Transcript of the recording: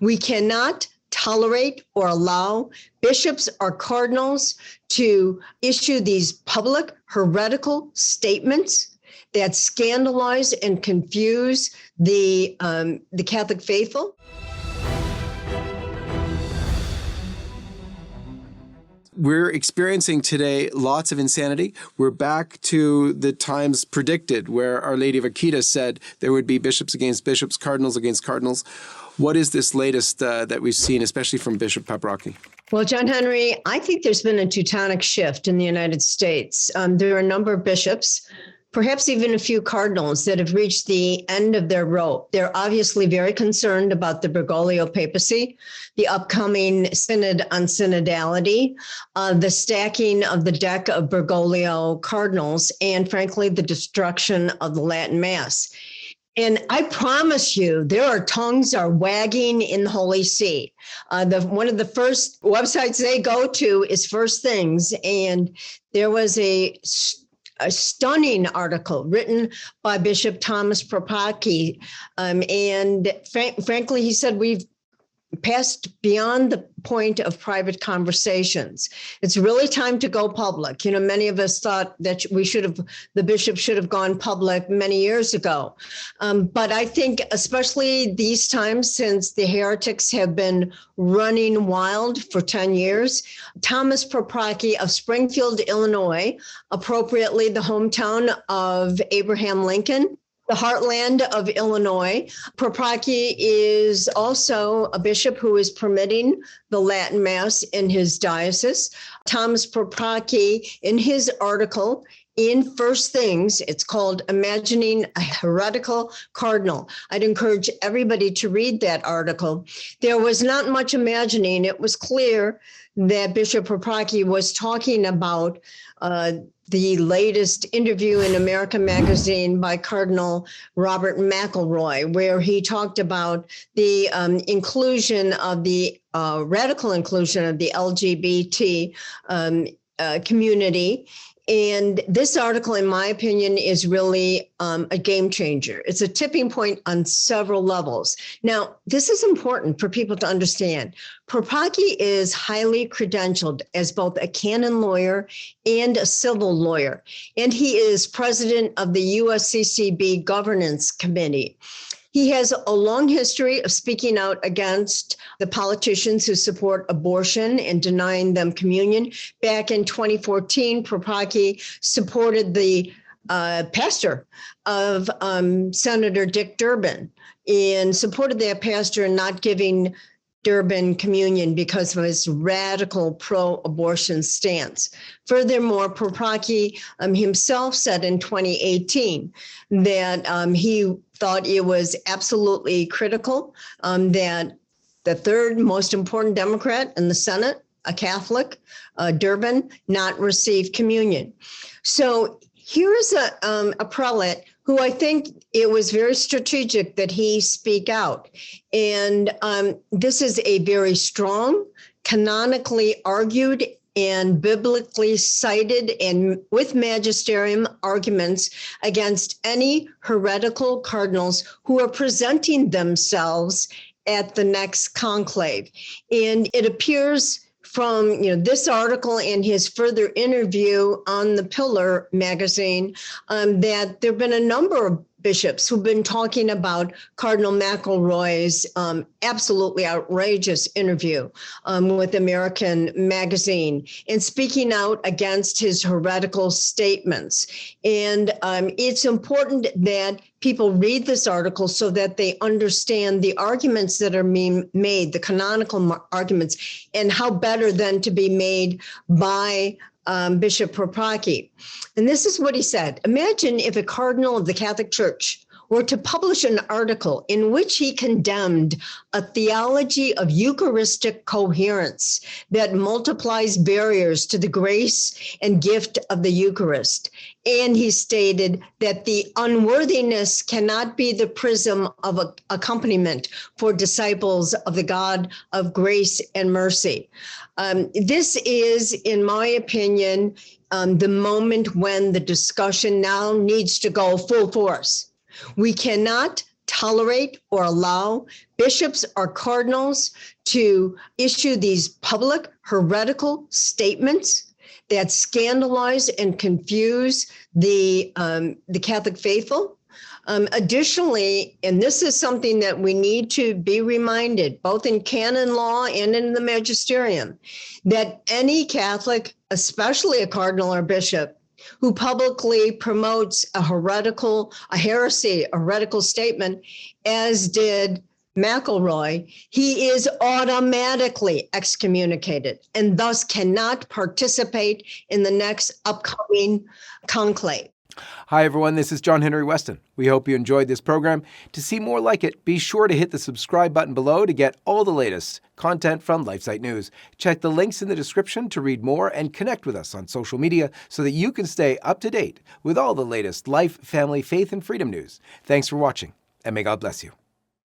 We cannot tolerate or allow bishops or cardinals to issue these public heretical statements that scandalize and confuse the Catholic faithful. We're experiencing today lots of insanity. We're back to the times predicted where Our Lady of Akita said there would be bishops against bishops, cardinals against cardinals. What is this latest that we've seen, especially from Bishop Paprocki? Well, John Henry, I think there's been a Teutonic Shift in the United States. There are a number of bishops, perhaps even a few cardinals, that have reached the end of their rope. They're obviously very concerned about the Bergoglio papacy, the upcoming synod on synodality, the stacking of the deck of Bergoglio cardinals, and frankly, the destruction of the Latin Mass. And I promise you, their tongues are wagging in the Holy See. One of the first websites they go to is First Things, and there was a stunning article written by Bishop Thomas Paprocki. And frankly, he said, we've passed beyond the point of private conversations. It's really time to go public. You know, many of us thought that the bishop should have gone public many years ago. But I think especially these times, since the heretics have been running wild for 10 years, Thomas Paprocki of Springfield, Illinois, appropriately the hometown of Abraham Lincoln, the heartland of Illinois. Paprocki is also a bishop who is permitting the Latin Mass in his diocese. Thomas Paprocki, in his article in First Things, it's called Imagining a Heretical Cardinal. I'd encourage everybody to read that article. There was not much imagining. It was clear that Bishop Paprocki was talking about the latest interview in American Magazine by Cardinal Robert McElroy, where he talked about the inclusion of the radical inclusion of the LGBT community. And this article, in my opinion, is really a game changer. It's a tipping point on several levels. Now, this is important for people to understand. Paprocki is highly credentialed as both a canon lawyer and a civil lawyer, and he is president of the USCCB Governance Committee. He has a long history of speaking out against the politicians who support abortion and denying them communion. Back in 2014, Paprocki supported the pastor of Senator Dick Durbin and supported that pastor in not giving Durbin communion because of his radical pro-abortion stance. Furthermore, Paprocki himself said in 2018 that he thought it was absolutely critical that the third most important Democrat in the Senate, a Catholic, Durbin, not receive communion. So here is a prelate who I think it was very strategic that he speak out. And this is a very strong, canonically argued and biblically cited and with magisterium arguments against any heretical cardinals who are presenting themselves at the next conclave. And it appears from this article and his further interview on the Pillar magazine that there have been a number of bishops who've been talking about Cardinal McElroy's absolutely outrageous interview with American Magazine and speaking out against his heretical statements. And it's important that people read this article so that they understand the arguments that are being made, the canonical arguments, and how better than to be made by Bishop Paprocki. And this is what he said. Imagine if a cardinal of the Catholic Church were to publish an article in which he condemned a theology of Eucharistic coherence that multiplies barriers to the grace and gift of the Eucharist. And he stated that the unworthiness cannot be the prism of accompaniment for disciples of the God of grace and mercy. This is, in my opinion, the moment when the discussion now needs to go full force. We cannot tolerate or allow bishops or cardinals to issue these public heretical statements that scandalize and confuse the Catholic faithful. Additionally, and this is something that we need to be reminded, both in canon law and in the magisterium, that any Catholic, especially a cardinal or bishop, who publicly promotes a heresy, a heretical statement, as did McElroy, he is automatically excommunicated and thus cannot participate in the next upcoming conclave. Hi, everyone. This is John Henry Westen. We hope you enjoyed this program. To see more like it, be sure to hit the subscribe button below to get all the latest content from LifeSite News. Check the links in the description to read more and connect with us on social media so that you can stay up to date with all the latest life, family, faith, and freedom news. Thanks for watching, and may God bless you.